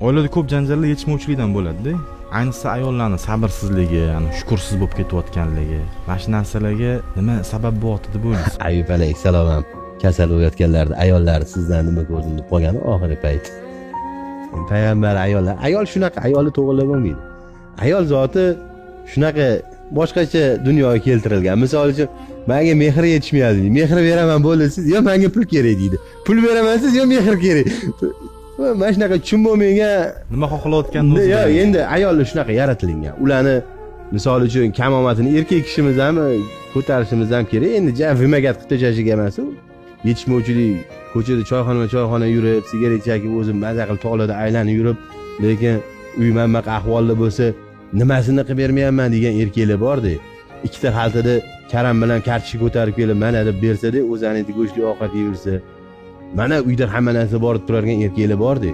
Oilada ko'p janjallar yetishmovchilikdan bo'ladi-da. Ayniqsa ayollarning sabrsizligi, ya'ni shukursiz bo'lib ketayotganligi, mana shu narsalarga nima sabab bo'lyapti deb o'ylaysiz? Ayub alayhissalom ham kasal bo'layotganlarda ayollar sizdan nima ko'rdim deb qolgani oxirgi payt. Payg'ambar ayol shunaqa, ayolni to'g'rilab bo'lmaydi. Ayol zoti shunaqa boshqacha dunyoga keltirilgan. Misol uchun, menga mehr yetishmaydi. Mehr beraman bo'ldi, siz yo menga pul kerak deydi. Pul beraman siz yo mehr kerak. Mana shunaqa tushunmagan Nima xohlayotganini o'zi. yo'q, endi ayollar shunaqa yaratilgan. Ularni misol uchun kamomatini erkak kishimiz ham ko'tarishimiz ham kerak. Endi vimagat qilib tashlashga emas u. Yetishmovchilik, ko'chada choyxona yurib, sigaret chekib, o'zim maza qilib tog'larda aylanib yurib, lekin uyman bunaqa ahvolda bo'lsa, nimasini qilib bermayapman degan erkaklar bor-da. Ikkita xaltada karam bilan kartoshka ko'tarib kelib, mana deb bersa-da, o'zaniki go'shtli ovqat yeyversa, mana uyda hamma narsa borib turadigan erkaklar bor-da.